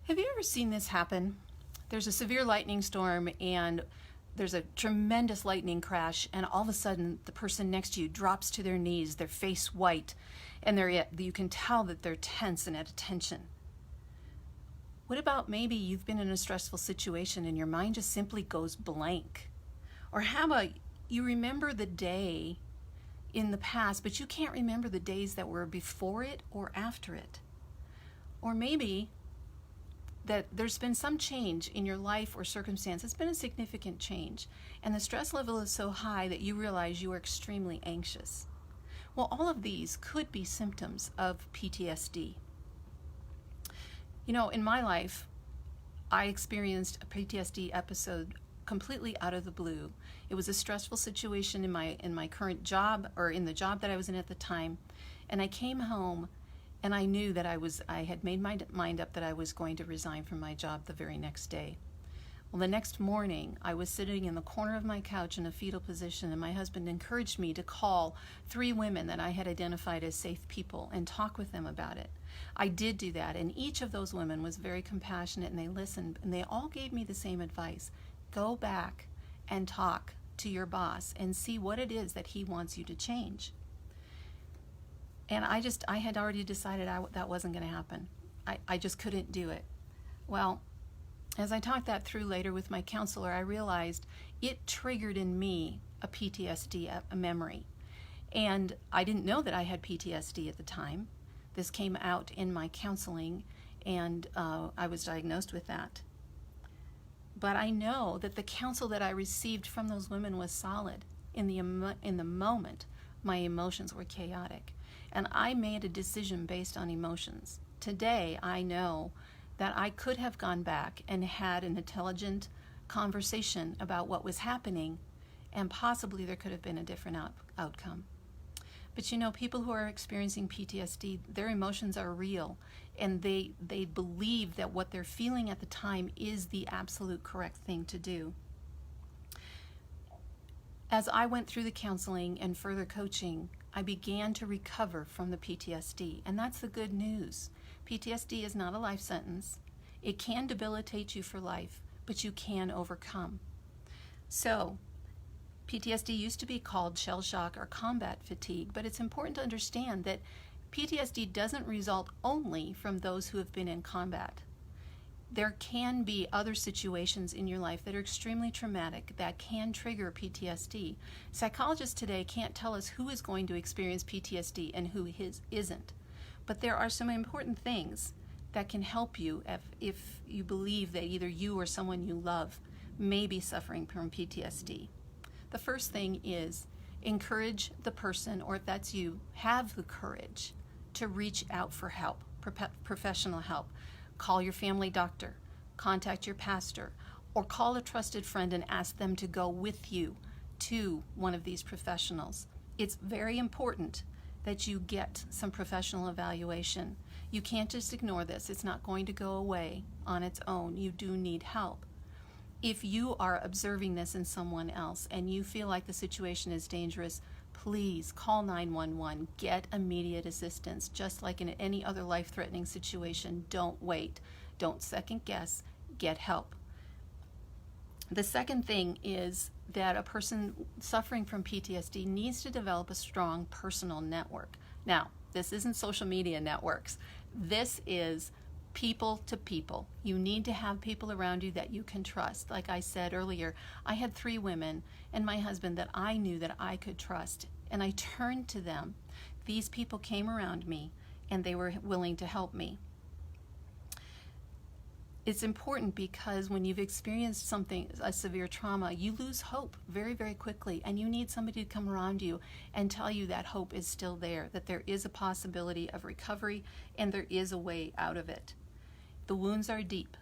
Have you ever seen this happen? There's a severe lightning storm and there's a tremendous lightning crash, and all of a sudden the person next to you drops to their knees, their face white, and you can tell that they're tense and at attention. What about maybe you've been in a stressful situation and your mind just simply goes blank? Or how about you remember the day in the past, but you can't remember the days that were before it or after it? Or maybe that there's been some change in your life or circumstance. It's been a significant change, and the stress level is so high that you realize you are extremely anxious. Well, all of these could be symptoms of PTSD. You know, in my life, I experienced a PTSD episode completely out of the blue. It was a stressful situation in my current job, or in the job that I was in at the time, and I came home and I knew that I had made my mind up that I was going to resign from my job the very next day. Well, the next morning, I was sitting in the corner of my couch in a fetal position, and my husband encouraged me to call 3 women that I had identified as safe people and talk with them about it. I did do that, and each of those women was very compassionate, and they listened, and they all gave me the same advice. Go back and talk to your boss and see what it is that he wants you to change. And I had already decided that wasn't going to happen. I just couldn't do it. Well, as I talked that through later with my counselor, I realized it triggered in me a PTSD memory. And I didn't know that I had PTSD at the time. This came out in my counseling, and I was diagnosed with that. But I know that the counsel that I received from those women was solid. In the moment, my emotions were chaotic. And I made a decision based on emotions. Today, I know that I could have gone back and had an intelligent conversation about what was happening, and possibly there could have been a different outcome. But you know, people who are experiencing PTSD, their emotions are real, and they believe that what they're feeling at the time is the absolute correct thing to do. As I went through the counseling and further coaching, I began to recover from the PTSD, and that's the good news. PTSD is not a life sentence. It can debilitate you for life, but you can overcome. So, PTSD used to be called shell shock or combat fatigue, but it's important to understand that PTSD doesn't result only from those who have been in combat. There can be other situations in your life that are extremely traumatic that can trigger PTSD. Psychologists today can't tell us who is going to experience PTSD and who isn't. But there are some important things that can help you if you believe that either you or someone you love may be suffering from PTSD. The first thing is encourage the person, or if that's you, have the courage to reach out for help, professional help. Call your family doctor, contact your pastor, or call a trusted friend and ask them to go with you to one of these professionals. It's very important that you get some professional evaluation. You can't just ignore this. It's not going to go away on its own. You do need help. If you are observing this in someone else and you feel like the situation is dangerous, please call 911. Get immediate assistance. Just like in any other life-threatening situation, don't wait. Don't second guess. Get help. The second thing is that a person suffering from PTSD needs to develop a strong personal network. Now, this isn't social media networks. This is people to people. You need to have people around you that you can trust. Like I said earlier, I had 3 women and my husband that I knew that I could trust, and I turned to them. These people came around me and they were willing to help me. It's important because when you've experienced a severe trauma, you lose hope very, very quickly, and you need somebody to come around you and tell you that hope is still there, that there is a possibility of recovery and there is a way out of it. The wounds are deep,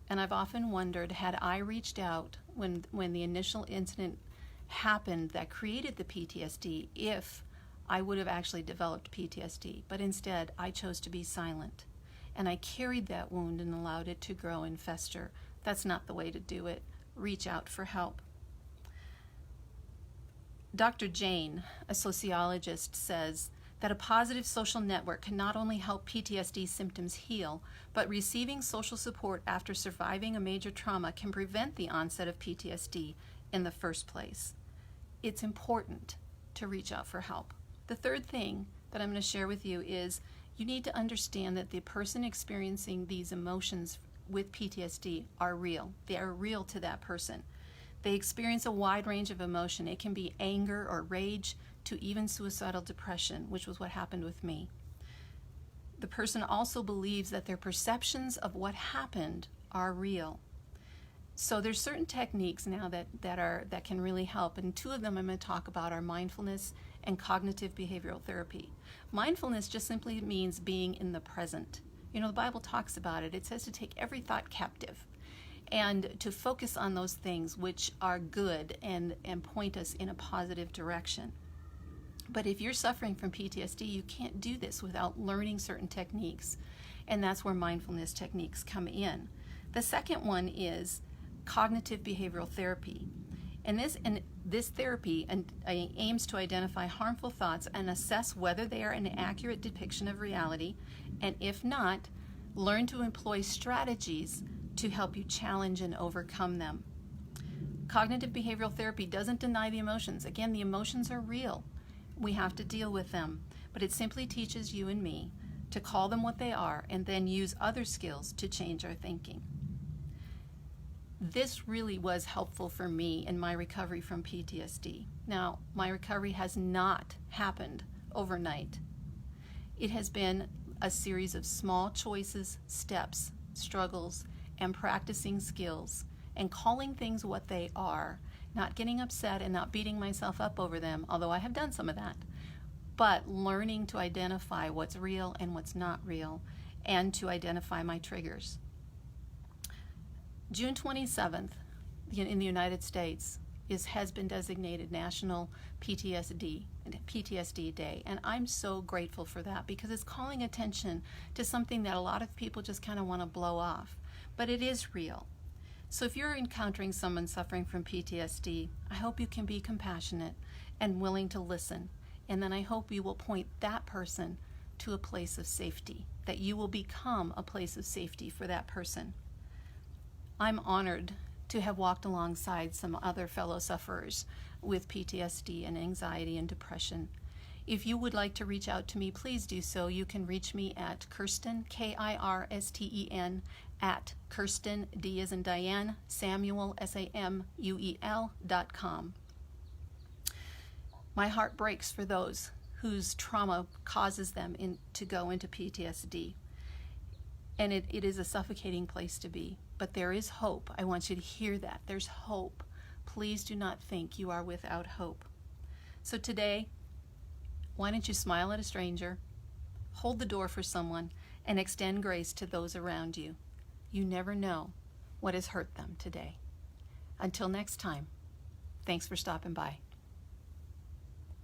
and I've often wondered, had I reached out when the initial incident happened that created the PTSD, if I would have actually developed PTSD, but instead I chose to be silent. And I carried that wound and allowed it to grow and fester. That's not the way to do it. Reach out for help. Dr. Jane, a sociologist, says that a positive social network can not only help PTSD symptoms heal, but receiving social support after surviving a major trauma can prevent the onset of PTSD in the first place. It's important to reach out for help. The third thing that I'm going to share with you is you need to understand that the person experiencing these emotions with PTSD are real. They are real to that person. They experience a wide range of emotion. It can be anger or rage to even suicidal depression, which was what happened with me. The person also believes that their perceptions of what happened are real. So there's certain techniques now that can really help, and two of them I'm going to talk about are mindfulness and cognitive behavioral therapy. Mindfulness just simply means being in the present. You know, the Bible talks about it. It says to take every thought captive and to focus on those things which are good and point us in a positive direction. But if you're suffering from PTSD, you can't do this without learning certain techniques, and that's where mindfulness techniques come in. The second one is cognitive behavioral therapy. And this therapy aims to identify harmful thoughts and assess whether they are an accurate depiction of reality, and if not, learn to employ strategies to help you challenge and overcome them. Cognitive behavioral therapy doesn't deny the emotions. Again, the emotions are real. We have to deal with them, but it simply teaches you and me to call them what they are and then use other skills to change our thinking. This really was helpful for me in my recovery from PTSD. Now, my recovery has not happened overnight. It has been a series of small choices, steps, struggles, and practicing skills and calling things what they are, not getting upset and not beating myself up over them, although I have done some of that, but learning to identify what's real and what's not real and to identify my triggers. June 27th in the United States has been designated National PTSD Day, and I'm so grateful for that because it's calling attention to something that a lot of people just kind of want to blow off, but it is real. So if you're encountering someone suffering from PTSD, I hope you can be compassionate and willing to listen, and then I hope you will point that person to a place of safety, that you will become a place of safety for that person. I'm honored to have walked alongside some other fellow sufferers with PTSD and anxiety and depression. If you would like to reach out to me, please do so. You can reach me at Kirsten, Kirsten, at Kirsten, D as in Diane, Samuel, SAMUEL.com. My heart breaks for those whose trauma causes them to go into PTSD. And it is a suffocating place to be. But there is hope. I want you to hear that. There's hope. Please do not think you are without hope. So today, why don't you smile at a stranger, hold the door for someone, and extend grace to those around you. You never know what has hurt them today. Until next time, thanks for stopping by.